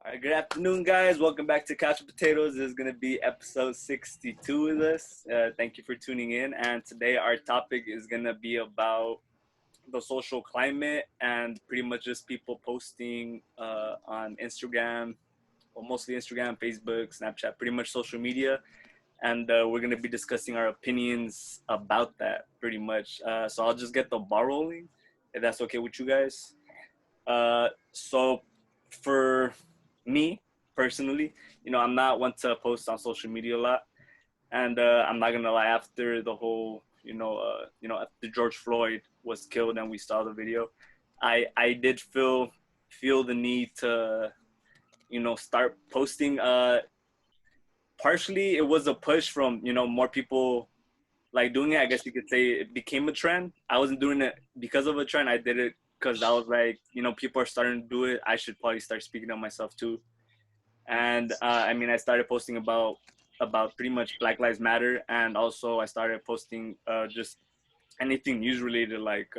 All right, good afternoon, guys. Welcome back to Couch Potatoes. This is going to be episode 62 with us. Thank you for tuning in. And today, our topic is going to be about the social climate and pretty much just people posting on Instagram, well, mostly Instagram, Facebook, Snapchat, pretty much social media. And we're going to be discussing our opinions about that pretty much. So I'll just get the ball rolling, if that's okay with you guys. So for me personally, I'm not one to post on social media a lot, and I'm not gonna lie. After the whole, after George Floyd was killed and we saw the video, I did feel the need to, start posting. Partially, it was a push from more people like doing it. I guess you could say it became a trend. I wasn't doing it because of a trend. I did it because I was like, people are starting to do it. I should probably start speaking up myself too. And I started posting about pretty much Black Lives Matter, and also I started posting just anything news related, like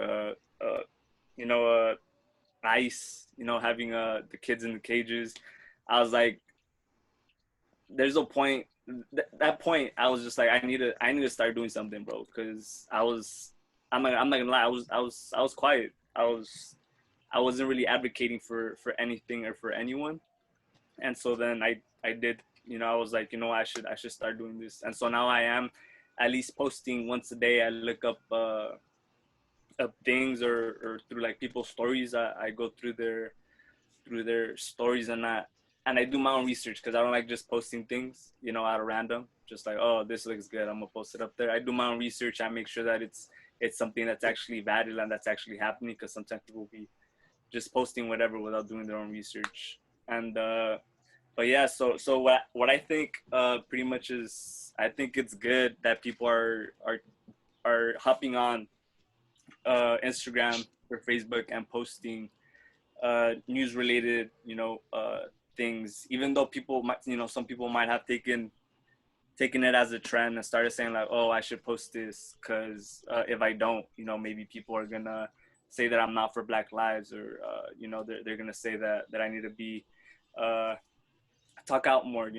you know, ICE, having the kids in the cages. I was like, there's a point. That point, I was just like, I need to start doing something, bro, because I'm not gonna lie, I was quiet. I wasn't really advocating for anything or for anyone, and so then I did, I was like, I should start doing this, and so now I am at least posting once a day. I look up things, or through like people's stories. I go through their stories, and I do my own research, because I don't like just posting things, out of random, just like, oh, this looks good, I'm gonna post it up there. I do my own research. I make sure that it's something that's actually valid and that's actually happening, because sometimes people will be just posting whatever without doing their own research. And but yeah, so what I think pretty much is, I think it's good that people are hopping on Instagram or Facebook and posting news related, things, even though people might, some people might have taken it as a trend and started saying like, oh, I should post this because if I don't, maybe people are gonna say that I'm not for Black lives, or they're gonna say that I need to be uh, talk out more,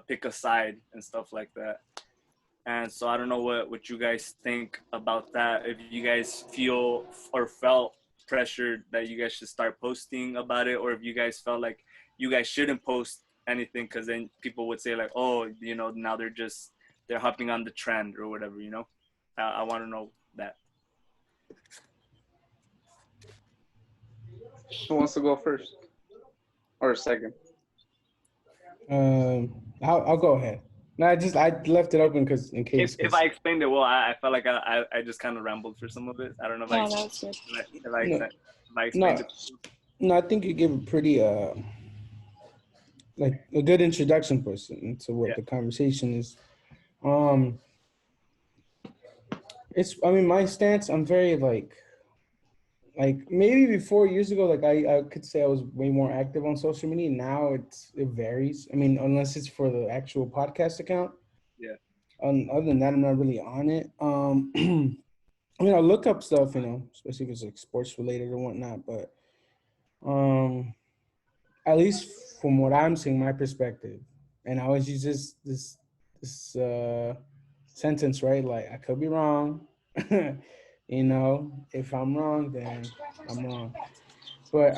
pick a side and stuff like that. And so I don't know what you guys think about that. If you guys feel or felt pressured that you guys should start posting about it, or if you guys felt like you guys shouldn't post anything, because then people would say like, oh, now they're hopping on the trend or whatever. I want to know that. Who wants to go first or second? I'll go ahead. No, I left it open because in case. If I explained it well, I felt like I just kind of rambled for some of it. I don't know if Yeah, that was good. No, if I explained no, it. no, I think you gave a pretty like a good introduction person to what Yeah. the conversation is. Um, I mean, my stance. I'm very like maybe before years ago, like I could say I was way more active on social media. Now it varies. I mean, unless it's for the actual podcast account. Yeah. Other than that, I'm not really on it. I mean, I look up stuff, especially if it's like sports related or whatnot. But at least from what I'm seeing, my perspective, and I always use this sentence, right? Like, I could be wrong. If I'm wrong, then I'm wrong. But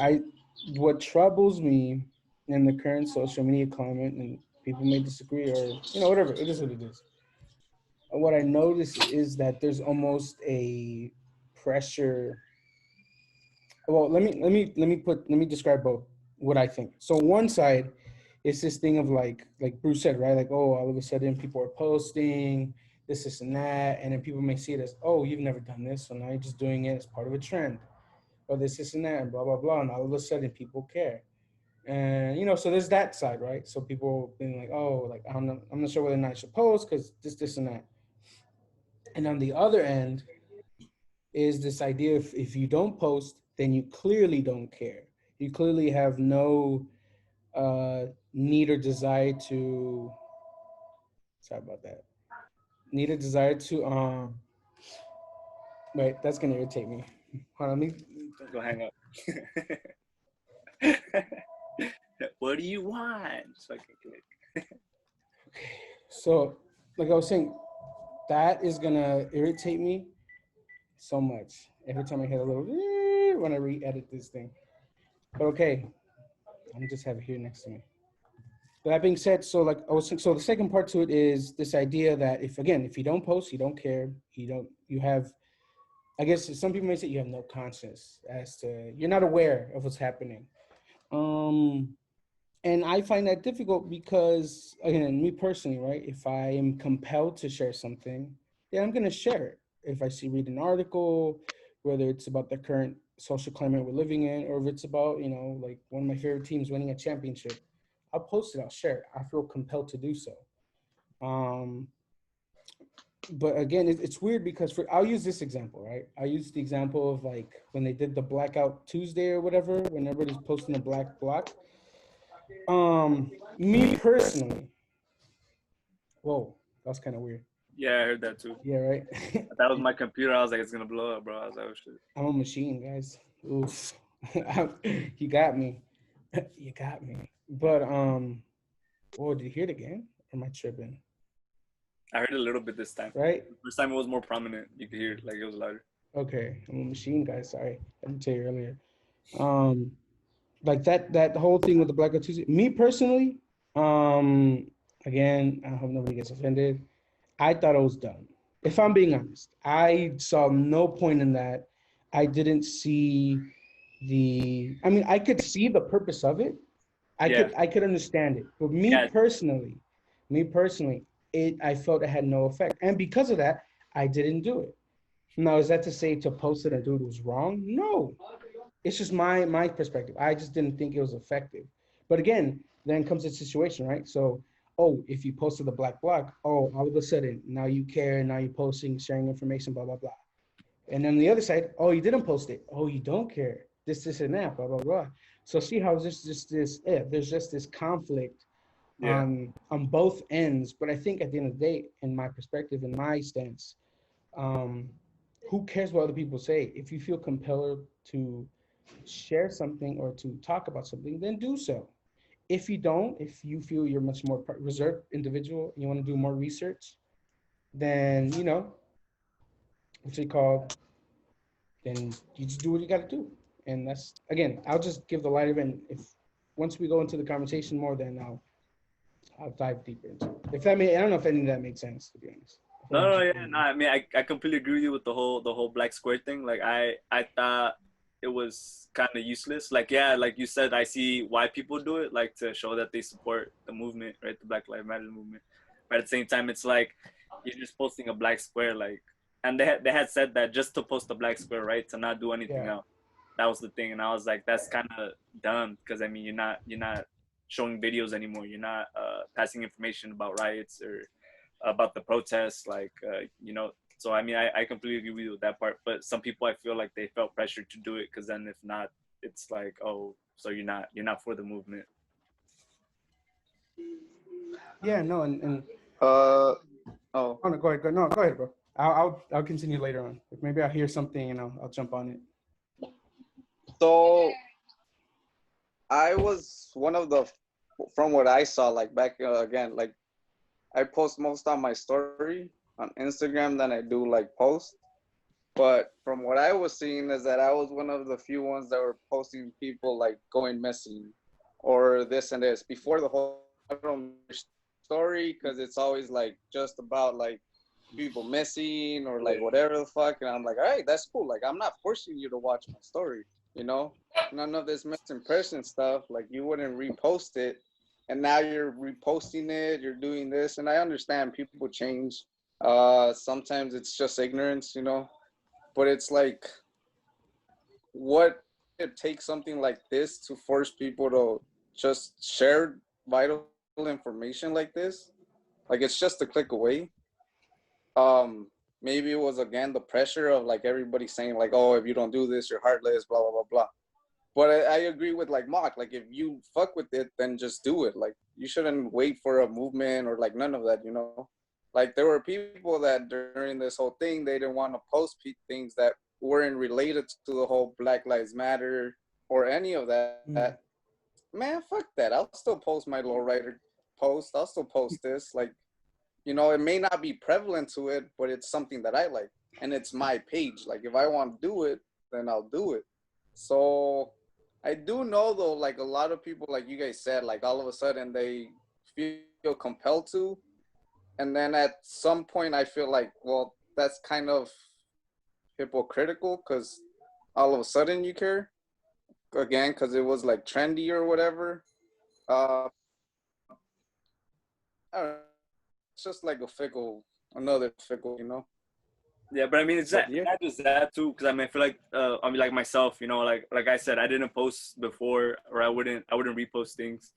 what troubles me in the current social media climate, and people may disagree, or whatever, it is what it is. What I notice is that there's almost a pressure. Well, let me describe both what I think. So one side is this thing of like Bruce said, right? Like, oh, all of a sudden people are posting this and that, and then people may see it as, oh, you've never done this, so now you're just doing it as part of a trend, or this and that, and blah blah blah, and all of a sudden people care. And so there's that side, right? So people being like, oh, like I'm not sure whether or not I should post because this and that. And on the other end is this idea, if you don't post, then you clearly don't care. You clearly have no need or desire to, sorry about that, need or desire to, wait, that's going to irritate me. Hold on, Go hang up. what do you want? So I can click. So, like I was saying, that is gonna irritate me so much every time I hit a little when I re-edit this thing. But okay, I'm just have it here next to me. That being said, so like I was saying, so the second part to it is this idea that if you don't post, you don't care, you have, I guess some people may say you have no conscience as to, you're not aware of what's happening. Um, and I find that difficult because, again, me personally, right? If I am compelled to share something, then I'm going to share it. If I read an article, whether it's about the current social climate we're living in, or if it's about, like one of my favorite teams winning a championship, I'll post it, I'll share it. I feel compelled to do so. But again, it's weird because I'll use this example, right? I'll use the example of like when they did the Blackout Tuesday or whatever, when everybody's posting a black block. Me personally, whoa, that's kind of weird. Yeah, I heard that too. Yeah, right. That was my computer. I was like, it's gonna blow up, bro. I was like, oh shit. I'm a machine, guys. Oof, you got me. You got me. But oh, did you hear it again? Or am I tripping? I heard it a little bit this time. Right. The first time it was more prominent. You could hear it, like it was louder. Okay, I'm a machine, guys. Sorry, I didn't tell you earlier. Um, like that whole thing with the Blackout Tuesday. Me personally, again, I hope nobody gets offended. I thought it was dumb. If I'm being honest, I saw no point in that. I didn't see I mean, I could see the purpose of it. I could understand it. But me personally, I felt it had no effect. And because of that, I didn't do it. Now, is that to say to post it and do it was wrong? No. It's just my perspective. I just didn't think it was effective. But again, then comes the situation, right? So, oh, if you posted the black block, oh, all of a sudden now you care, now you're posting, sharing information, blah blah blah. And then the other side, oh, you didn't post it, oh, you don't care, this and that, blah blah blah. So see how there's just this conflict on both ends. But I think at the end of the day, in my perspective, in my stance, um, who cares what other people say? If you feel compelled to share something or to talk about something, then do so. If you don't, if you feel you're much more reserved individual and you want to do more research, then what's it called? Then you just do what you got to do. And that's, again, I'll just give the light of it. If once we go into the conversation more, then I'll dive deeper into it. If that I don't know if any of that makes sense, to be honest. No, yeah, no. I mean, I completely agree with you with the whole black square thing. Like, I thought it was kind of useless. Like, yeah, like you said, I see why people do it, like to show that they support the movement, right? The Black Lives Matter movement. But at the same time, it's like you're just posting a black square, like, and they had said that just to post a black square, right? To not do anything else. That was the thing, and I was like, that's kind of dumb because I mean, you're not showing videos anymore. You're not passing information about riots or about the protests, like So I mean, I completely agree with you with that part. But some people, I feel like they felt pressured to do it because then if not, it's like, oh, so you're not for the movement. Yeah, no, and Oh, no, go ahead, no, go ahead, bro. I'll continue later on. Maybe I'll hear something and I'll jump on it. so I was one of the, from what I saw, like back again, like I post most on my story on Instagram than I do like post. But from what I was seeing is that I was one of the few ones that were posting people like going missing or this and this before the whole story, because it's always like just about like people missing or like whatever the fuck. And I'm like, all right, that's cool. Like, I'm not forcing you to watch my story, None of this missing person stuff. Like, you wouldn't repost it. And now you're reposting it, you're doing this. And I understand people change. Sometimes it's just ignorance, But it's like, what it takes something like this to force people to just share vital information like this? Like, it's just a click away. Maybe it was again the pressure of like everybody saying like, oh, if you don't do this, you're heartless, blah blah blah blah. But I agree with like Mock. Like, if you fuck with it, then just do it. Like, you shouldn't wait for a movement or like none of that. Like, there were people that during this whole thing, they didn't want to post things that weren't related to the whole Black Lives Matter or any of that. man, fuck that. I'll still post my lowrider post. I'll still post this. Like, you know, it may not be prevalent to it, but it's something that I like. And it's my page. Like, if I want to do it, then I'll do it. So I do know, though, like, a lot of people, like you guys said, like, all of a sudden they feel compelled to. And then at some point, I feel like, well, that's kind of hypocritical because all of a sudden you care again because it was like trendy or whatever. Uh, I don't know. It's just like another fickle, you know. Yeah, but I mean, But yeah, not just that too, because I mean, I feel like I mean, like myself, you know, like I said, I didn't post before, or I wouldn't repost things.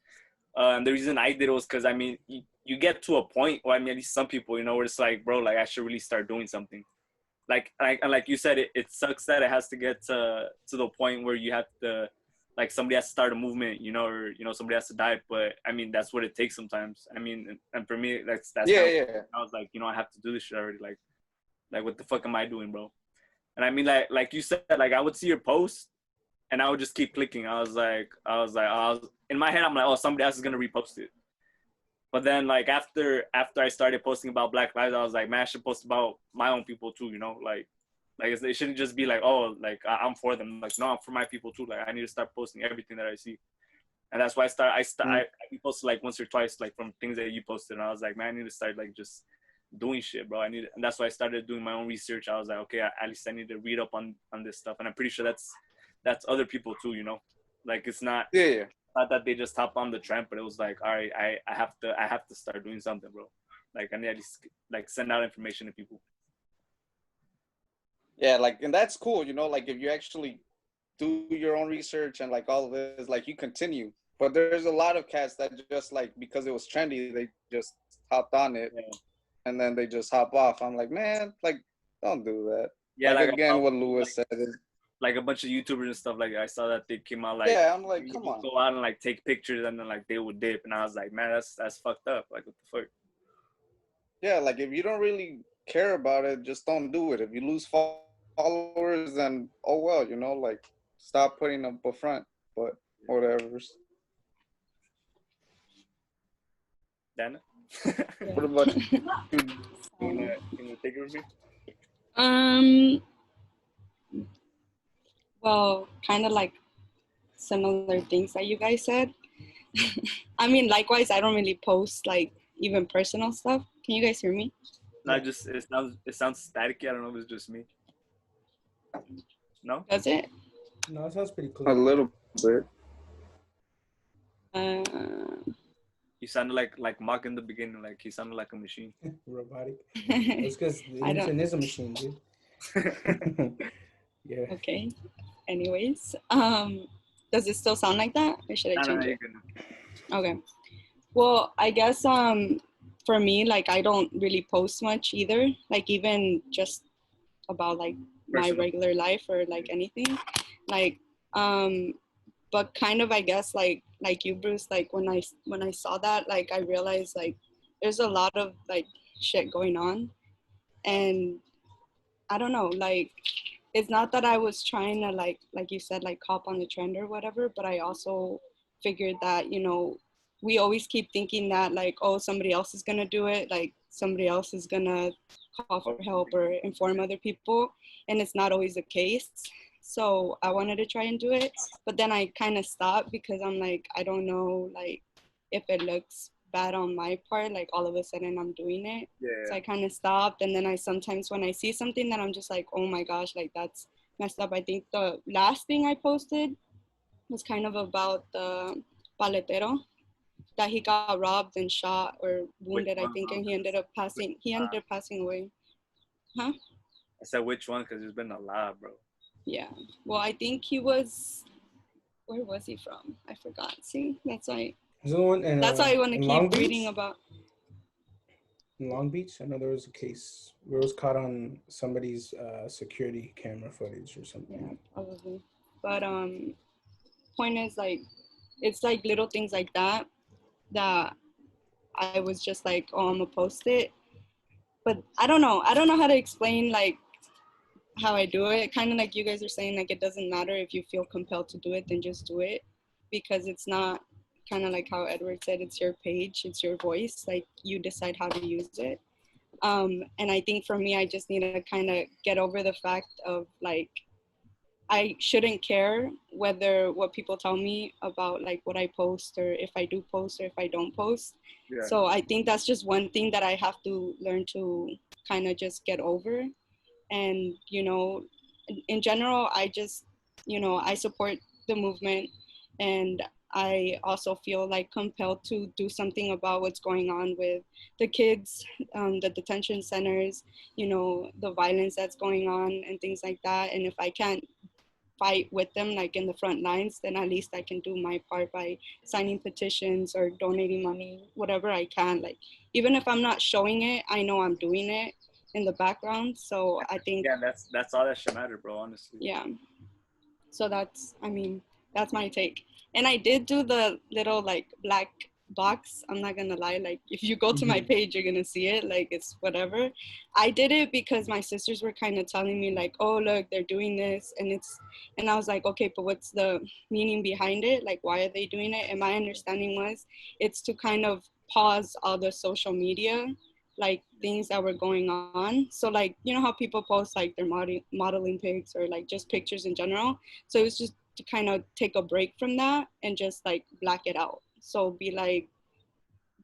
And the reason I did it was because I mean, you get to a point, or I mean, at least some people, you know, where it's like, bro, like I should really start doing something. And like you said, it sucks that it has to get to the point where you have to, like, somebody has to start a movement, you know, or you know, somebody has to die. But I mean, that's what it takes sometimes. I mean, and for me, that's yeah, how yeah, I was like, you know, I have to do this shit already. Like what the fuck am I doing, bro? And I mean, like you said, like I would see your post, and I would just keep clicking. I was in my head, I'm like, oh, somebody else is gonna repost it. But then, like after I started posting about Black Lives, I was like, man, I should post about my own people too, you know, like it shouldn't just be like, oh, like I'm for them. Like, no, I'm for my people too. Like I need to start posting everything that I see, and that's why I posted like once or twice, like from things that you posted, and I was like, man, I need to start like just doing shit, bro. And that's why I started doing my own research. I was like, okay, at least I need to read up on this stuff, and I'm pretty sure that's other people too, you know, like it's not. yeah, yeah. Not that they just hopped on the trend, but it was like, all right, I have to start doing something, bro. Like I need to at least like send out information to people. Yeah, like, and that's cool, you know, like if you actually do your own research and like all of this, like you continue. But there's a lot of cats that just like because it was trendy, they just hopped on it Yeah, and then they just hop off. I'm like, man, like don't do that. yeah, Like like again, what Lewis said is, like a bunch of YouTubers and stuff. Like I saw that they came out like yeah, I'm like, you come just on. go out and like take pictures and then like they would dip, and I was like, man, that's fucked up. Like what the fuck? Yeah, like if you don't really care about it, just don't do it. If you lose followers, then oh well, you know, like stop putting up a front. But whatever. Dana, What about you? can you take it with me? Um, well, kind of like similar things that you guys said. I mean, likewise, I don't really post like even personal stuff. Can you guys hear me? Not just it sounds staticky. I don't know if it's just me. No. Does it? No, it sounds pretty A clear. little bit. Uh, You sounded like Mark in the beginning. Like he sounded like a machine. Robotic. That's because the I don't. internet is a machine, dude. Yeah. Okay. Anyways, does it still sound like that, or should I change you it? can. Okay. Well, I guess for me, like I don't really post much either. Like even just about like my Personal. regular life or like anything. Like but kind of I guess like you, Bruce, like when I saw that, like I realized like there's a lot of like shit going on, and I don't know, like it's not that I was trying to like you said, like hop on the trend or whatever, but I also figured that, you know, we always keep thinking that like, oh, somebody else is gonna do it, like somebody else is gonna call for help or inform other people, and it's not always the case. So I wanted to try and do it, but then I kind of stopped because I'm like, I don't know, like if it looks bad on my part, like all of a sudden I'm doing it. So Yeah. I kind of stopped, and then I sometimes when I see something that I'm just like, oh my gosh, like that's messed up. I think the last thing I posted was kind of about the paletero that he got robbed and shot or Which wounded, I one? think, and he ended up passing away. Huh? I said which one because there's been a lot, bro. Yeah. Well, I think he was, where was he from? I forgot. See, that's why Is there one that's why I want to in Long keep Beach? reading about. In Long Beach, I know there was a case where it was caught on somebody's security camera footage or something. Yeah, probably. But point is like, it's like little things like that that I was just like, oh, I'm gonna post it. But I don't know how to explain like how I do it. Kind of like you guys are saying, like it doesn't matter if you feel compelled to do it, then just do it, because it's not kind of like how Edward said, it's your page, it's your voice, like you decide how to use it. And I think for me, I just need to kind of get over the fact of like, I shouldn't care whether what people tell me about like what I post or if I do post or if I don't post. Yeah. So I think that's just one thing that I have to learn to kind of just get over. And, you know, in general, I just, you know, I support the movement, and I also feel like compelled to do something about what's going on with the kids, the detention centers, you know, the violence that's going on and things like that. And if I can't fight with them like in the front lines, then at least I can do my part by signing petitions or donating money, whatever I can. Like, even if I'm not showing it, I know I'm doing it in the background. So I think, Yeah, that's all that should matter, bro, honestly. yeah. So that's, I mean, that's my take. And I did do the little like black box. I'm not gonna lie, like if you go to my page, you're gonna see it, like it's whatever. I did it because my sisters were kind of telling me like, oh look, they're doing this, and I was like, okay, but what's the meaning behind it? Like, why are they doing it? And my understanding was it's to kind of pause all the social media like things that were going on. So like, you know how people post like their modeling pics or like just pictures in general. So it was just to kind of take a break from that and just like black it out. So be like,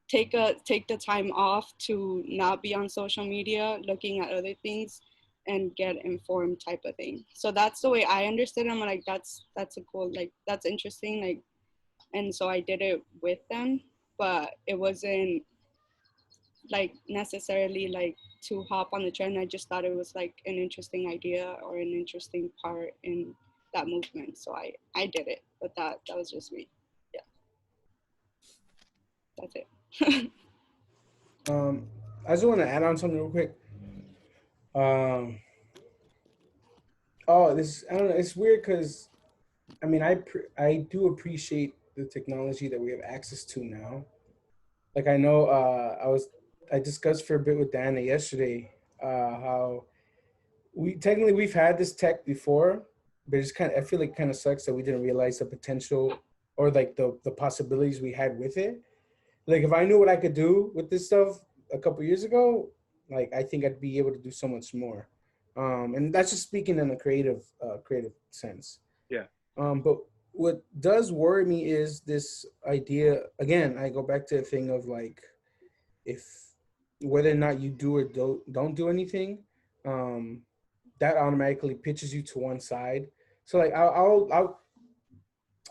take the time off to not be on social media, looking at other things and get informed type of thing. So that's the way I understood it. I'm like, that's a cool, like that's interesting. Like, and so I did it with them, but it wasn't like necessarily like to hop on the trend. I just thought it was like an interesting idea or an interesting part in that movement. So I did it, but that was just me. Yeah, that's it. I just want to add on something real quick. This I don't know. It's weird because I mean I do appreciate the technology that we have access to now. Like I know I discussed for a bit with Dana yesterday how we've had this tech before, but it's kind of I feel like it kind of sucks that we didn't realize the potential or like the possibilities we had with it. Like if I knew what I could do with this stuff a couple years ago, like I think I'd be able to do so much more. And that's just speaking in a creative sense. Yeah. But what does worry me is this idea. Again, I go back to the thing of like, if whether or not you do or don't do anything, um, that automatically pitches you to one side. So like I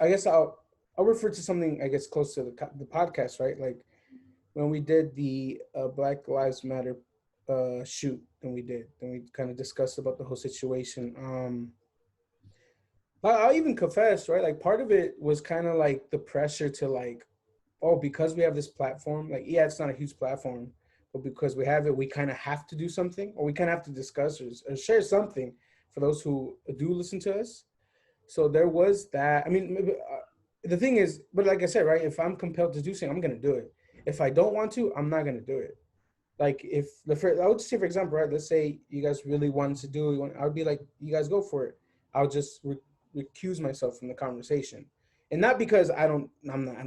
guess I'll refer to something I guess close to the podcast, right? Like when we did the Black Lives Matter shoot, and we kind of discussed about the whole situation. I'll even confess, right? Like part of it was kind of like the pressure to like, oh, because we have this platform, like yeah, it's not a huge platform, but because we have it, we kind of have to do something, or we kind of have to discuss or share something for those who do listen to us. So there was that. I mean, maybe, the thing is, but like I said, right? If I'm compelled to do something, I'm gonna do it. If I don't want to, I'm not gonna do it. Like if I would say, for example, right? Let's say you guys really wanted to do it, I would be like, you guys go for it. I'll just recuse myself from the conversation, and not because I don't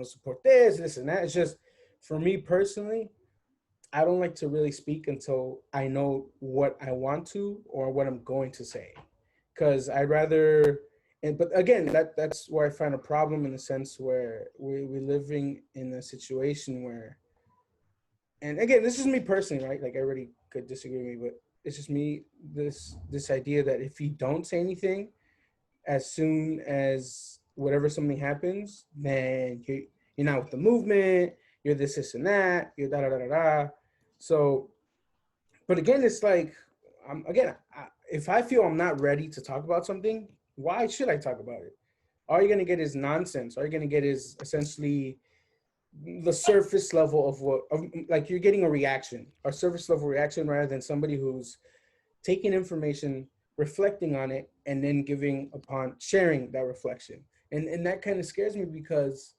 support this and that. It's just for me personally, I don't like to really speak until I know what I want to or what I'm going to say, because I'd rather. And but again, that's where I find a problem in the sense where we're living in a situation where, and again, this is me personally, right? Like everybody could disagree with me, but it's just me. This idea that if you don't say anything, as soon as whatever something happens, then you're not with the movement. You're this and that. You're da da da da da. So, but again, it's like, if I feel I'm not ready to talk about something, why should I talk about it? All you're gonna get is nonsense. All you're gonna get is essentially the surface level like you're getting a surface level reaction, rather than somebody who's taking information, reflecting on it, and then sharing that reflection. And that kind of scares me because,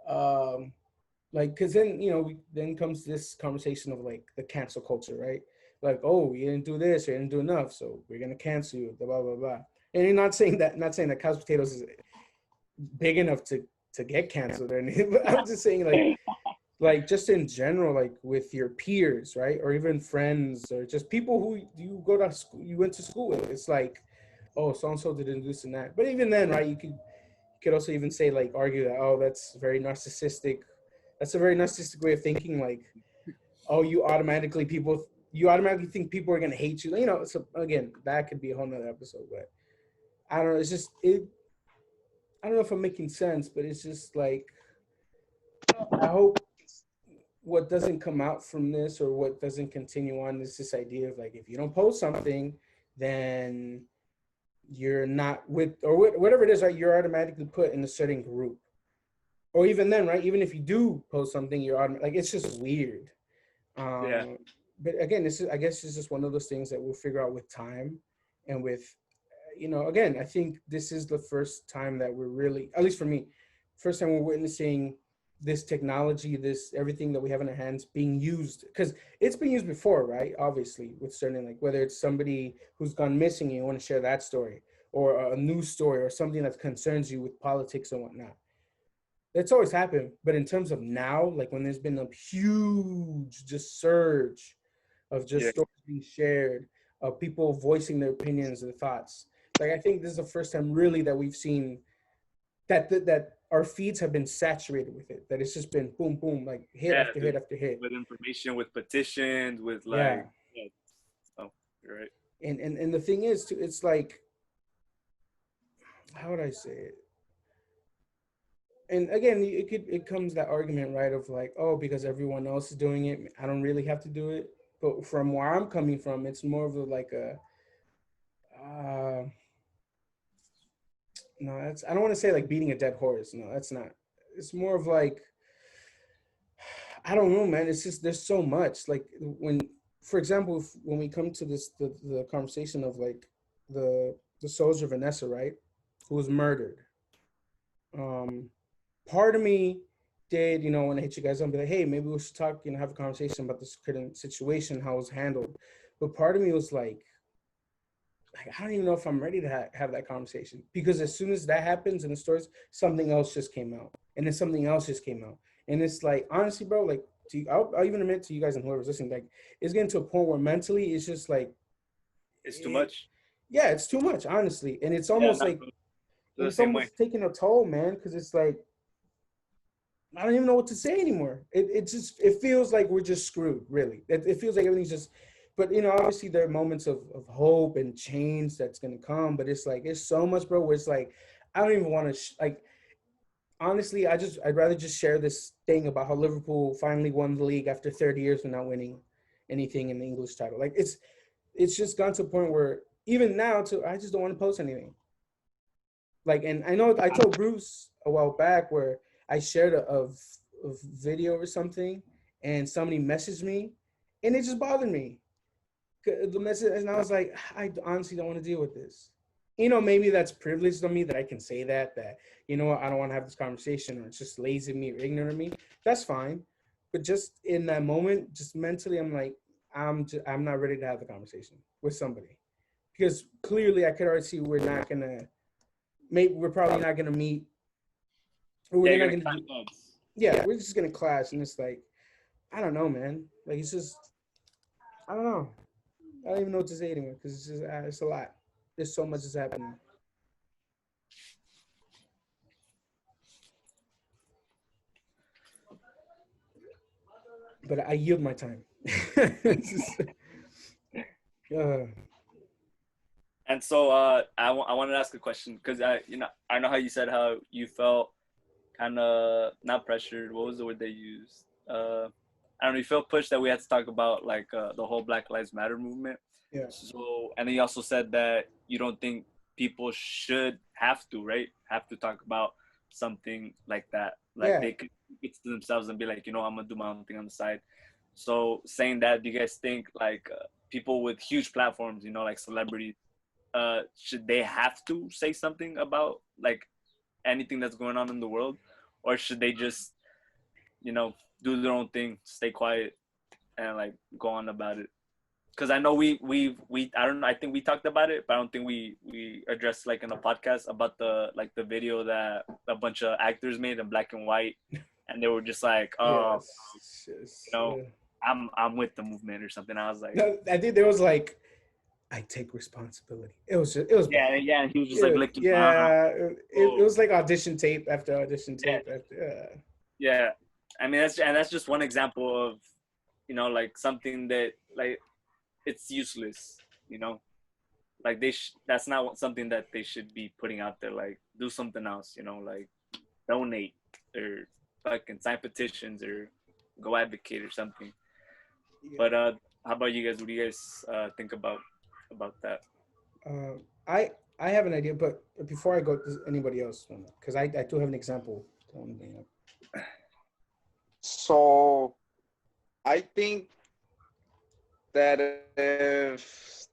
like, because then then comes this conversation of like the cancel culture, right? Like, oh, you didn't do this, or you didn't do enough, so we're gonna cancel you, blah blah blah blah. And you're not saying that couch potatoes is big enough to to get canceled or anything. But I'm just saying, like just in general, like with your peers, right, or even friends, or just people who you go to school, you went to school with. It's like, oh, so and so didn't do this and that. But even then, right, you could also even say, like, argue that, oh, that's very narcissistic. That's a very narcissistic way of thinking. Like, oh, you automatically think people are gonna hate you. You know, so again, that could be a whole nother episode. But I don't know. It's just it. I don't know if I'm making sense, but it's just like I hope what doesn't come out from this, or what doesn't continue on, is this idea of like, if you don't post something, then you're not with, or whatever it is, right? You're automatically put in a certain group. Or even then, right? Even if you do post something, you're like, it's just weird. Yeah. But again, this is, I guess, it's just one of those things that we'll figure out with time, and with, again, I think this is the first time that we're really, at least for me, first time we're witnessing this technology, this everything that we have in our hands being used, because it's been used before, right? Obviously, with certain, like, whether it's somebody who's gone missing and you want to share that story, or a news story, or something that concerns you with politics and whatnot. It's always happened. But in terms of now, like when there's been a huge just surge of just Yeah. stories being shared, of people voicing their opinions, their thoughts. Like, I think this is the first time really that we've seen that our feeds have been saturated with it. That it's just been boom, boom, like hit Yeah. after hit after hit. With information, with petitions, with Yeah. like, yeah. Oh, you're right. And the thing is, too, it's like, how would I say it? And again, it comes that argument, right, of like, oh, because everyone else is doing it, I don't really have to do it. But from where I'm coming from, it's more of a, like a uh, no, that's, I don't want to say like beating a dead horse. No, that's not. It's more of like, I don't know, man. It's just, there's so much. Like, when, for example, when we come to this, the conversation of like the soldier Vanessa, right, who was murdered. Um, Part of me did, want to hit you guys up and be like, hey, maybe we should talk, have a conversation about this current situation, how it was handled. But part of me was like, I don't even know if I'm ready to have that conversation, because as soon as that happens in the stories, something else just came out, and then something else just came out, and it's like, honestly, bro, like, I'll even admit to you guys and whoever's listening, like, it's getting to a point where mentally it's just like, It's too it, much. yeah, it's too much, honestly, and it's Yeah, almost not like, the it's same way. almost taking a toll, man, because it's like, I don't even know what to say anymore. It feels like we're just screwed, really. It feels like everything's just, but obviously there are moments of hope and change that's gonna come. But it's like, it's so much, bro, where it's like, I don't even want to like, honestly, I'd rather just share this thing about how Liverpool finally won the league after 30 years of not winning anything in the English title. Like, it's just gone to a point where even now, I just don't want to post anything. Like, and I know I told Bruce a while back where I shared a video or something, and somebody messaged me, and it just bothered me. The message, and I was like, I honestly don't want to deal with this. Maybe that's privileged of me that I can say that I don't want to have this conversation, or it's just lazy of me or ignorant of me. That's fine. But just in that moment, just mentally, I'm like, I'm not ready to have the conversation with somebody, because clearly I could already see we're probably not gonna meet, or Yeah, we're you're not gonna gonna clash do. heads. Yeah, we're just gonna clash, and it's like, I don't know, man. Like, it's just, I don't know. I don't even know what to say anymore, because it's a lot. There's so much that's happening. But I yield my time. uh, And so I wanted to ask a question because I know how you said how you felt kind of not pressured. What was the word they used? I don't know. You felt pushed that we had to talk about like the whole Black Lives Matter movement. yeah, So and then you also said that you don't think people should have to, right? Have to talk about something like that. Like yeah, they could get to themselves and be like, I'm gonna do my own thing on the side. So saying that, do you guys think like people with huge platforms, like celebrities, should they have to say something about like anything that's going on in the world, or should they just do their own thing, stay quiet, and like go on about it? because I know we I don't know, I think we talked about it, but I don't think we addressed like in a podcast about the like the video that a bunch of actors made in black and white, and they were just like, oh, Yes. you know, I'm with the movement or something. I was like, No, I think there was like, I take responsibility. It was yeah, bad. yeah, and he was just like licking. Yeah, it Oh, was like audition tape after audition yeah, tape after. yeah. I mean, that's just one example of, you know, like something that like it's useless. You know, like that's not something that they should be putting out there. Like do something else. You know, like donate or fucking sign petitions or go advocate or something. Yeah. But how about you guys? What do you guys think about that? I have an idea, but before I go, does anybody else? Because I do have an example. To bring up. So I think that if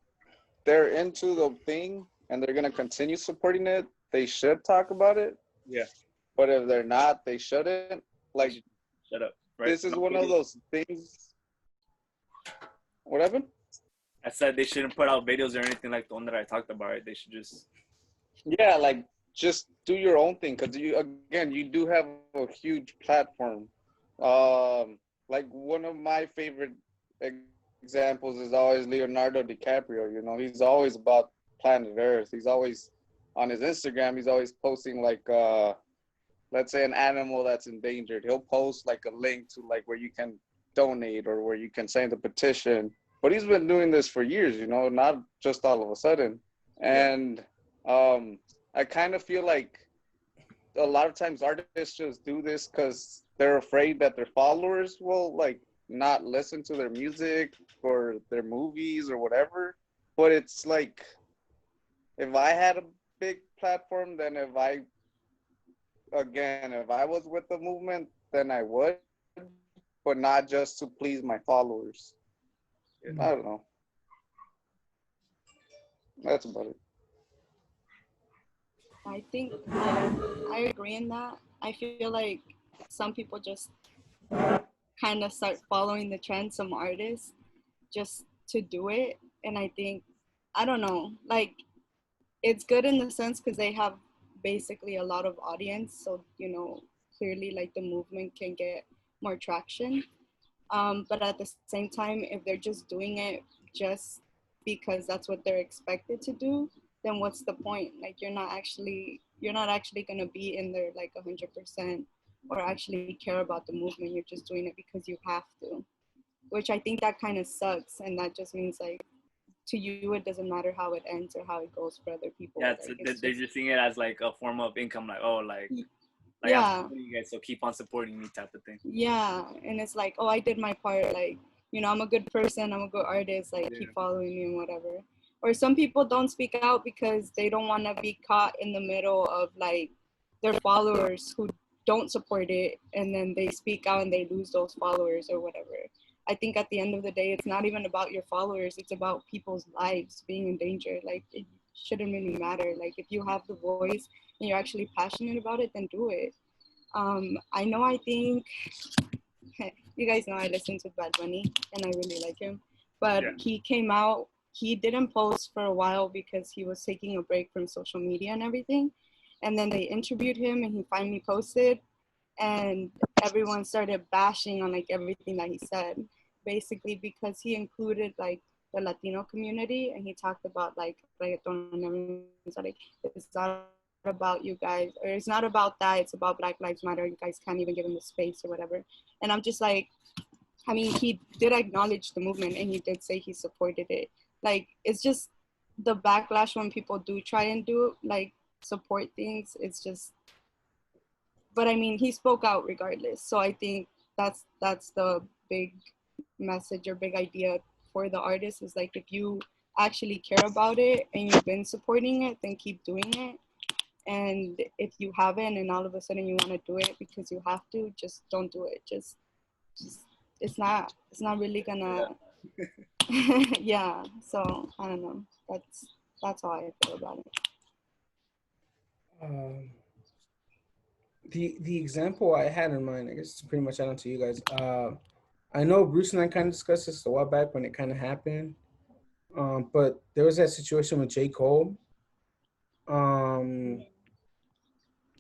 they're into the thing and they're gonna continue supporting it, they should talk about it. Yeah. But if they're not, they shouldn't. Like, Shut up. Right. this is one of those things. What happened? I said they shouldn't put out videos or anything like the one that I talked about. Right? They should just. Yeah, like just do your own thing, because you do have a huge platform. Like one of my favorite examples is always Leonardo DiCaprio. You know, he's always about planet Earth. He's always on his Instagram. He's always posting like, let's say an animal that's endangered. He'll post like a link to like where you can donate or where you can sign the petition. But he's been doing this for years. You know, not just all of a sudden. And I kind of feel like a lot of times artists just do this because they're afraid that their followers will like not listen to their music or their movies or whatever. But it's like, if I had a big platform, then if I was with the movement, then I would, but not just to please my followers. I don't know. That's about it. I think I agree in that. I feel like some people just kind of start following the trend, some artists, just to do it. And I think, I don't know, like it's good in the sense because they have basically a lot of audience. So, you know, clearly like the movement can get more traction. But at the same time, if they're just doing it just because that's what they're expected to do, then what's the point? Like you're not actually gonna be in there like 100% or actually care about the movement. You're just doing it because you have to, which I think that kind of sucks. And that just means like to you, it doesn't matter how it ends or how it goes for other people. Yeah, Like, they're just seeing it as like a form of income. Like, oh, like I'm yeah, supporting you guys, so keep on supporting me, type of thing. yeah. And it's like, oh, I did my part. Like, you know, I'm a good person. I'm a good artist. Like, keep following me and whatever. Or some people don't speak out because they don't want to be caught in the middle of like their followers who don't support it, and then they speak out and they lose those followers or whatever. I think at the end of the day, it's not even about your followers. It's about people's lives being in danger. Like, it shouldn't really matter. Like, if you have the voice and you're actually passionate about it, then do it. I think you guys know I listen to Bad Bunny and I really like him, but he came out, he didn't post for a while because he was taking a break from social media and everything. And then they interviewed him and he finally posted, and everyone started bashing on like everything that he said, basically because he included like the Latino community, and he talked about like reggaeton and everything. So, like, it's not about you guys, or it's not about that, it's about Black Lives Matter. You guys can't even give him the space or whatever. And I'm just like, I mean, he did acknowledge the movement and he did say he supported it. Like, it's just the backlash when people do try and do like support things. It's just, but I mean, he spoke out regardless. So I think that's the big message or big idea for the artist, is like, if you actually care about it and you've been supporting it, then keep doing it. And if you haven't and all of a sudden you want to do it because you have to, just don't do it. Just it's not really gonna yeah. So I don't know. That's how I feel about it. The example I had in mind, I guess it's pretty much add on to you guys. I know Bruce and I kind of discussed this a while back when it kind of happened. But there was that situation with J. Cole. Um,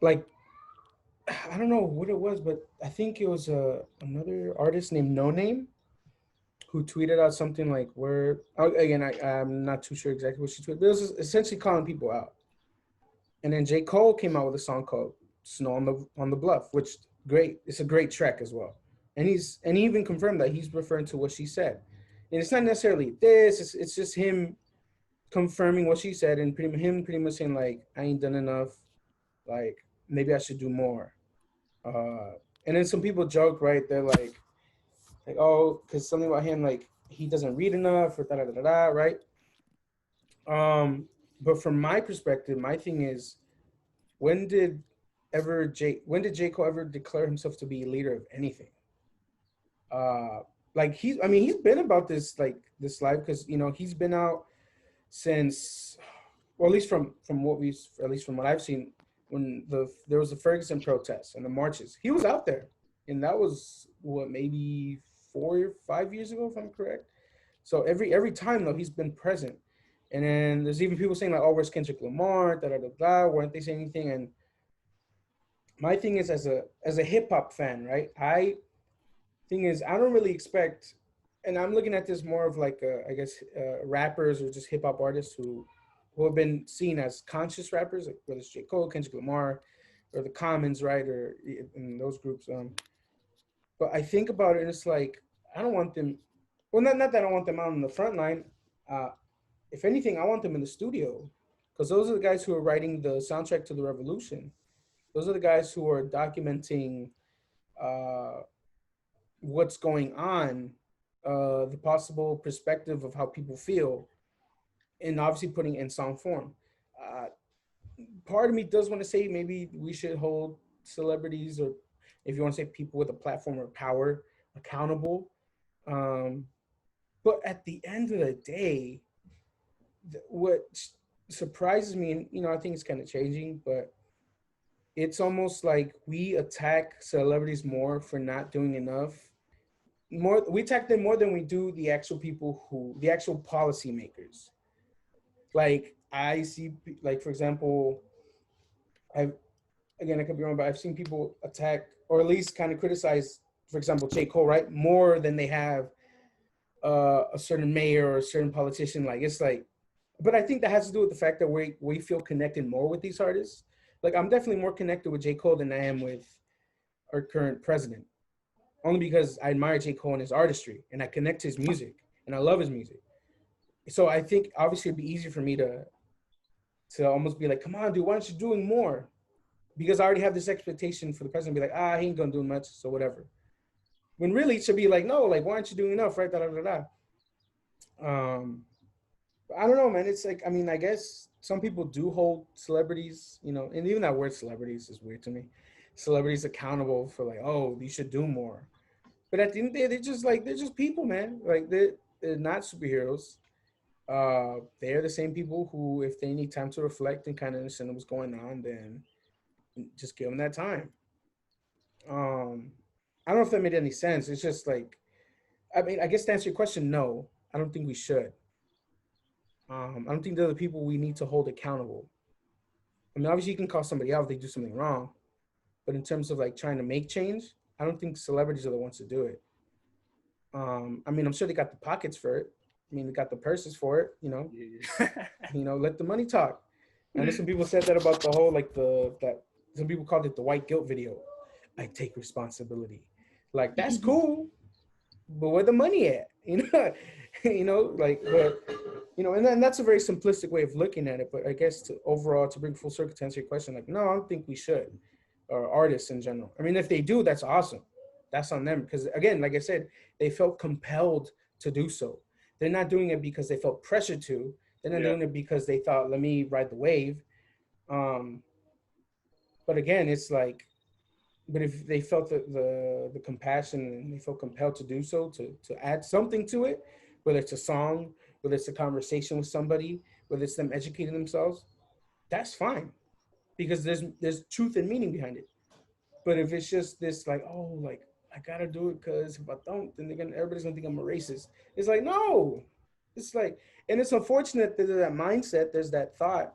like I don't know what it was, but I think it was another artist named No Name who tweeted out something like "Where again, I'm not too sure exactly what she tweeted, but it was essentially calling people out. And then J. Cole came out with a song called "Snow on the Bluff," which great. It's a great track as well. And he even confirmed that he's referring to what she said. And it's not necessarily this. It's just him confirming what she said and pretty much saying like I ain't done enough. Like maybe I should do more. And then some people joke, right? They're like oh, because something about him like he doesn't read enough or da da da da, right? But from my perspective, my thing is when did when did J. Cole ever declare himself to be leader of anything? Uh, like he's been about this like this life because he's been out since, well, at least from what we at least from what I've seen, when there was the Ferguson protests and the marches, he was out there, and that was what maybe 4 or 5 years ago, if I'm correct. So every time though he's been present, and then there's even people saying like, "Oh, where's Kendrick Lamar?" Da da da da. Why aren't they saying anything? And my thing is, as a hip hop fan, right? Thing is, I don't really expect, and I'm looking at this more of like, I guess, rappers or just hip hop artists who have been seen as conscious rappers, like whether it's J. Cole, Kendrick Lamar, or the Commons, right, or in those groups. But I think about it, and it's like I don't want them. Well, not that I don't want them out on the front line. Uh, if anything, I want them in the studio, because those are the guys who are writing the soundtrack to the revolution. Those are the guys who are documenting uh, what's going on, the possible perspective of how people feel, and obviously putting it in song form. Uh, Part of me does want to say maybe we should hold celebrities, or if you want to say people with a platform or power, accountable. Um, but at the end of the day, what surprises me, and I think it's kind of changing, but it's almost like we attack celebrities more for not doing enough. More we attack them more than we do the actual policymakers. Like I see, like for example, I've again I could be wrong, but I've seen people attack or at least kind of criticize, for example, J. Cole, right, more than they have a certain mayor or a certain politician. Like it's like, but I think that has to do with the fact that we feel connected more with these artists. Like I'm definitely more connected with J. Cole than I am with our current president, only because I admire J. Cole and his artistry, and I connect to his music, and I love his music. So I think obviously it'd be easier for me to almost be like, come on, dude, why aren't you doing more? Because I already have this expectation for the president to be like, he ain't gonna do much, so whatever. When really it should be like, no, like why aren't you doing enough, right? Da da da da. Um, I don't know, man. It's like, I mean, I guess some people do hold celebrities, and even that word celebrities is weird to me. Celebrities accountable for like, oh, you should do more. But at the end of the day, they're just people, man. Like they're not superheroes. They're the same people who, if they need time to reflect and kind of understand what's going on, then just give them that time. Um, I don't know if that made any sense. It's just like, I mean, I guess to answer your question, no, I don't think we should. I don't think they're the people we need to hold accountable. I mean, obviously, you can call somebody out if they do something wrong, but in terms of like trying to make change, I don't think celebrities are the ones to do it. I mean, I'm sure they got the pockets for it. I mean, they got the purses for it. Yeah. Let the money talk. I know some people said that about the whole like that. Some people called it the white guilt video. I take responsibility. Like that's cool, but where the money at? Like but and then that's a very simplistic way of looking at it. But I guess to bring full circle to answer your question, like no, I don't think we should, or artists in general. I mean, if they do, that's awesome. That's on them because again, like I said, they felt compelled to do so. They're not doing it because they felt pressured to. They're not doing it because they thought, let me ride the wave. Um, but again, it's like, but if they felt the compassion and they felt compelled to do so, to add something to it, whether it's a song, whether it's a conversation with somebody, whether it's them educating themselves, that's fine because there's truth and meaning behind it. But if it's just this like, oh, like I gotta do it because if I don't, then everybody's gonna think I'm a racist. It's like, no, it's like, and it's unfortunate that there's that mindset, there's that thought.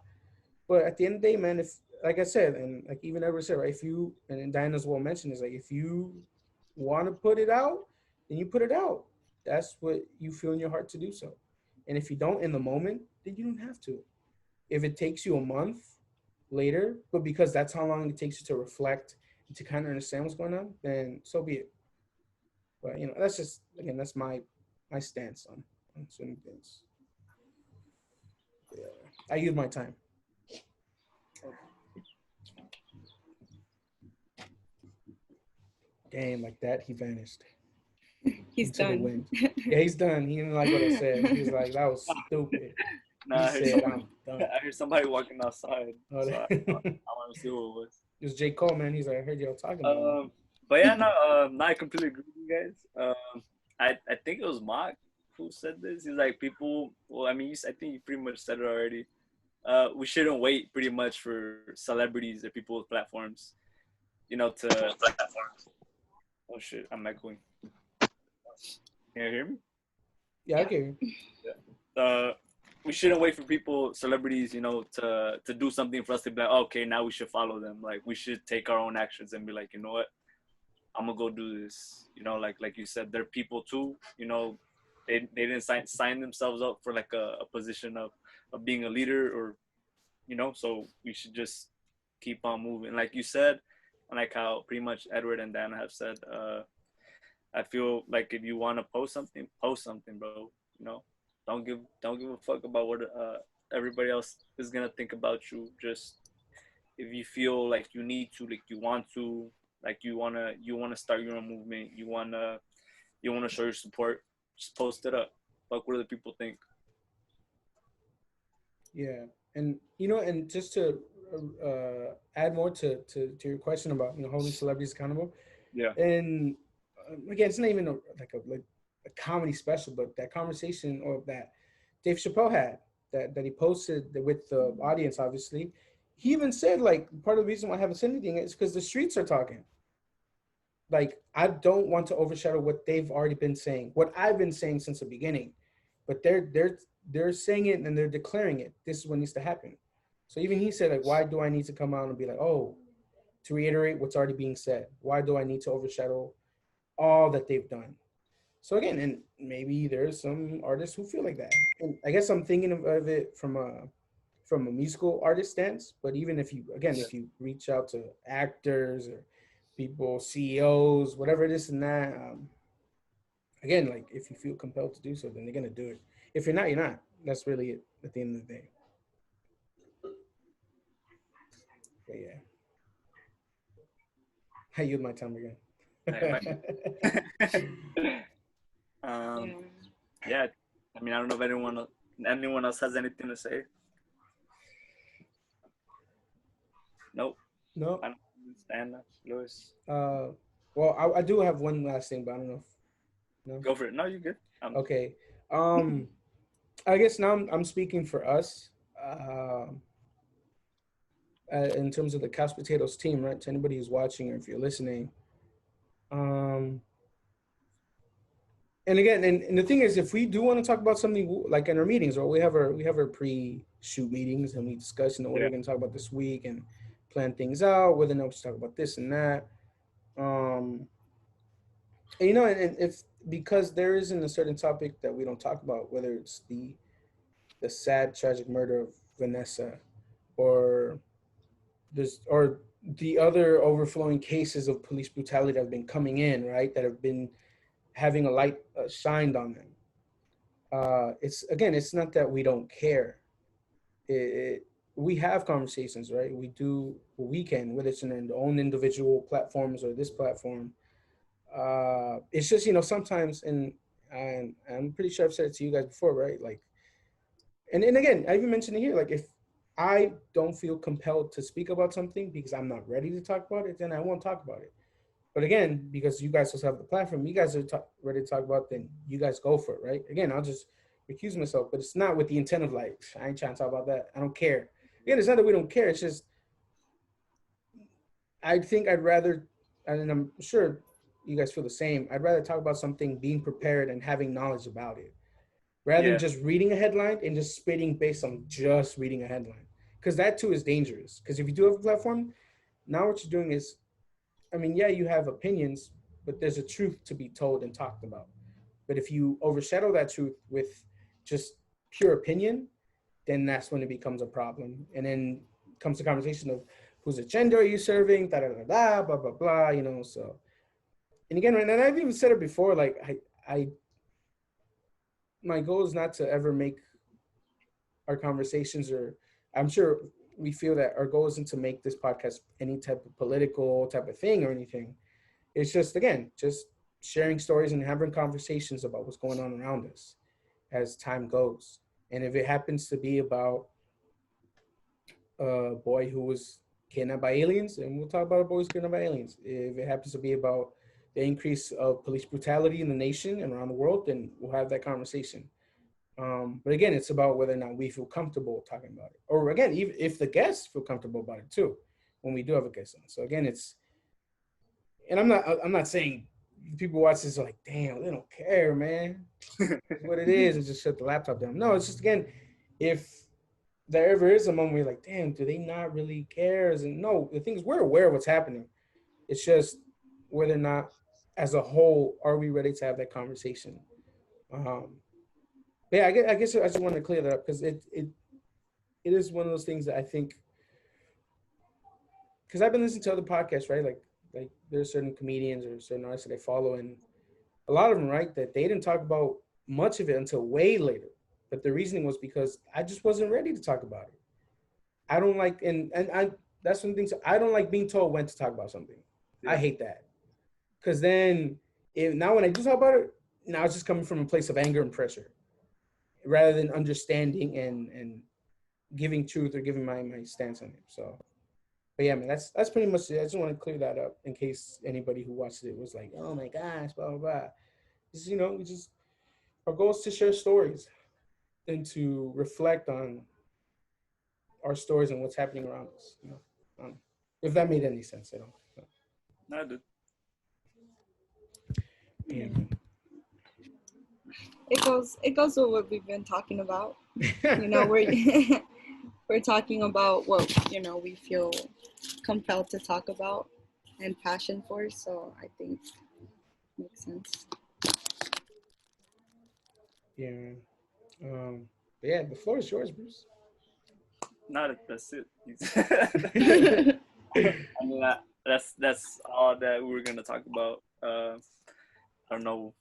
But at the end of the day, man, if, like I said, and like even Edward said, right, if you, and Diana's well mentioned, is like, if you want to put it out, then you put it out. That's what you feel in your heart to do so. And if you don't in the moment, then you don't have to. If it takes you a month later, but because that's how long it takes you to reflect and to kind of understand what's going on, then so be it. But you know, that's just, again, that's my stance on certain things. Yeah, I use my time. Damn, like that, he vanished He's into the done. wind. Yeah, he's done. He didn't like what I said. He was like, that was stupid. He Nah, I heard said, somebody, I'm done. I heard somebody walking outside, Oh, so it I want to see who it was. was J.Cole, man. He's like, I heard y'all talking about me. But yeah, no, I completely agree with you guys. I think it was Mark who said this. He's like, people. Well, I mean, I think you pretty much said it already. We shouldn't wait pretty much for celebrities or people with platforms, to. Oh shit, I'm echoing. Can you hear me? Yeah, I get you. Yeah. We shouldn't wait for people, celebrities, to do something for us to be like, okay, now we should follow them. Like, we should take our own actions and be like, you know what, I'm gonna go do this. Like you said, they're people too. They didn't sign themselves up for like a position of being a leader, or so we should just keep on moving. Like you said, and like how pretty much Edward and Dan have said, I feel like if you want to post something, bro. Don't give a fuck about what everybody else is gonna think about you. Just if you feel like you need to, like you want to, like you wanna start your own movement, you wanna show your support, just post it up. Fuck what other people think. Yeah, and and just to add more to your question about holding celebrities accountable, Yeah, and again, it's not even like a comedy special, but that conversation or that Dave Chappelle had that he posted with the audience, obviously, he even said like part of the reason why I haven't said anything is because the streets are talking. Like I don't want to overshadow what they've already been saying, what I've been saying since the beginning, but they're saying it and they're declaring it. This is what needs to happen. So even he said like, why do I need to come out and be like, oh, to reiterate what's already being said? Why do I need to overshadow all that they've done? So again, and maybe there's some artists who feel like that. And I guess I'm thinking of it from a musical artist stance. But even if you reach out to actors or people, CEOs, whatever it is and that, again, like if you feel compelled to do so, then they're gonna do it. If you're not, you're not. That's really it at the end of the day. But yeah, I yield my time again. yeah, Yeah. yeah. I mean, I don't know if anyone else has anything to say. Nope. No. I don't understand that, Lewis. Well, I do have one last thing, but I don't know. No. Go for it. No, you good. Okay. I guess now I'm speaking for us. In terms of the Couch Potatoes team, right? To anybody who's watching or if you're listening. Um, and again, and the thing is, if we do want to talk about something like in our meetings, or we have our pre-shoot meetings and we discuss, what Yeah. we're going to talk about this week and plan things out, whether or not we talk about this and that. And, and if because there isn't a certain topic that we don't talk about, whether it's the sad tragic murder of Vanessa, or or the other overflowing cases of police brutality that have been coming in, right? That have been having a light shined on them. It's not that we don't care. We have conversations, right? We do what we can, whether it's in our own individual platforms or this platform. It's just sometimes, and I'm pretty sure I've said it to you guys before, right? Like, and again, I even mentioned it here. Like, if I don't feel compelled to speak about something because I'm not ready to talk about it, then I won't talk about it. But again, because you guys also have the platform, you guys are ready to talk about, then you guys go for it, right? Again, I'll just recuse myself, but it's not with the intent of like, I ain't trying to talk about that. I don't care. Again, it's not that we don't care. It's just, I think I'd rather, and I'm sure you guys feel the same. I'd rather talk about something being prepared and having knowledge about it. rather than Yeah. just reading a headline and just spitting based on just reading a headline. Because that too is dangerous. Because if you do have a platform, now what you're doing is, I mean, yeah, you have opinions, but there's a truth to be told and talked about. But if you overshadow that truth with just pure opinion, then that's when it becomes a problem. And then comes the conversation of whose agenda are you serving, da da da da, blah blah blah. You know, so and again, and I've even said it before, like I my goal is not to ever make our conversations, or I'm sure we feel that our goal isn't to make this podcast any type of political type of thing or anything. It's just, again, just sharing stories and having conversations about what's going on around us as time goes. And if it happens to be about a boy who was kidnapped by aliens, and we'll talk about a boy who's kidnapped by aliens. If it happens to be about the increase of police brutality in the nation and around the world, then we'll have that conversation. But again, it's about whether or not we feel comfortable talking about it, or again, even if the guests feel comfortable about it too, when we do have a guest on. So again, it's, and I'm not saying people watch this are like, damn, they don't care, man. It's what it is, and just shut the laptop down. No, it's just, again, if there ever is a moment where you're like, damn, do they not really care? And no, the thing is, we're aware of what's happening. It's just whether or not, as a whole, are we ready to have that conversation? Yeah, I guess I just want to clear that up, because it is one of those things that I think, because I've been listening to other podcasts, right? Like there's certain comedians or certain artists that I follow, and a lot of them, right, that they didn't talk about much of it until way later. But the reasoning was because I just wasn't ready to talk about it. I don't like, and I that's one thing. I don't like being told when to talk about something. I Yeah. hate that, because then now when I do talk about it, now it's just coming from a place of anger and pressure, rather than understanding and giving truth or giving my stance on it. So, but yeah, man, that's pretty much it. I just want to clear that up in case anybody who watched it was like, oh my gosh, blah blah blah. Just, we just, our goal is to share stories and to reflect on our stories and what's happening around us. If that made any sense at all. So, No, dude. yeah. It goes with what we've been talking about. We're we're talking about what we feel compelled to talk about and passion for. So I think it makes sense. Yeah. Um, but yeah, the floor is yours, Bruce. No, that's it. I mean, that's all that we were gonna talk about. I don't know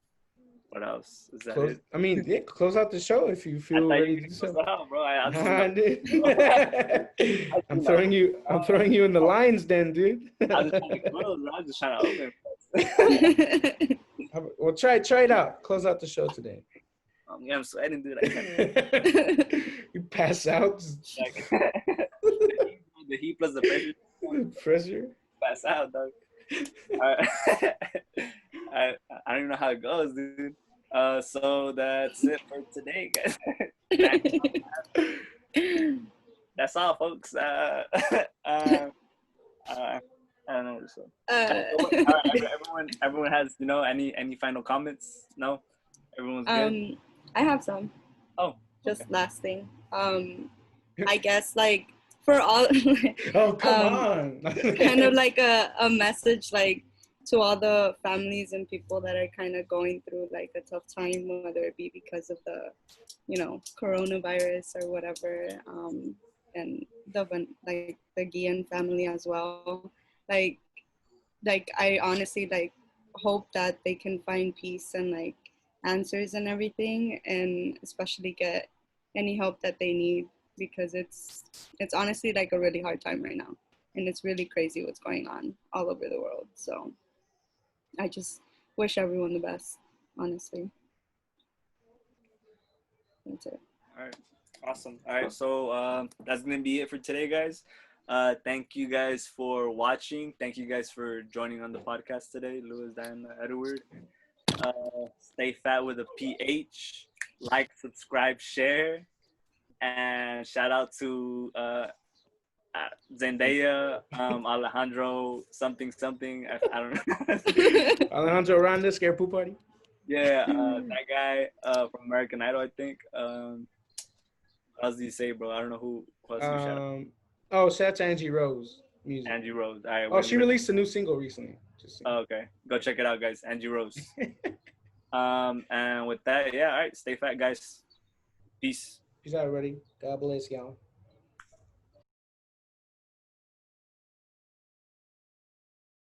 what else. Is that Close. it? I mean, yeah, close out the show if you I feel thought you ready were to do gonna so. close out, bro. I just Nah, know. dude. I I'm just know. throwing you. I'm throwing you in the lines, then, dude. I was just trying to close. I was just trying to open. Well, try it out. Close out the show today. Yeah, I'm sweating, dude. I can't. You pass out. Like, the heat plus the pressure. Pressure. Pass out, dog. I, I don't even know how it goes, dude. So that's it for today, guys. That's all, folks. I don't know. So, everyone has any final comments? No, everyone's good. I have some. Oh, Just okay. last thing. I guess like for all Oh, come on. kind of like a message like to all the families and people that are kind of going through like a tough time, whether it be because of the coronavirus or whatever, and the Guillen family as well. Like I honestly like hope that they can find peace and like answers and everything, and especially get any help that they need, because it's honestly like a really hard time right now, and it's really crazy what's going on all over the world. So I just wish everyone the best, honestly. That's it. All right. Awesome. All right. So that's gonna be it for today, guys. Thank you guys for watching. Thank you guys for joining on the podcast today, Louis, Diana, Edward. Stay fat with a PH. Like, subscribe, share, and shout out to Zendaya, Alejandro, something. I don't know. Alejandro Randa, Scare Poo Party. Yeah, that guy from American Idol, I think. What else did he say, bro? I don't know who else you shout out. Shout out to Angie Rose music. Angie Rose. All right, Oh, we're she gonna. released a new single recently. Just saying. Okay, go check it out, guys. Angie Rose. And with that, yeah, all right, stay fat, guys. Peace. Peace out, everybody. God bless y'all.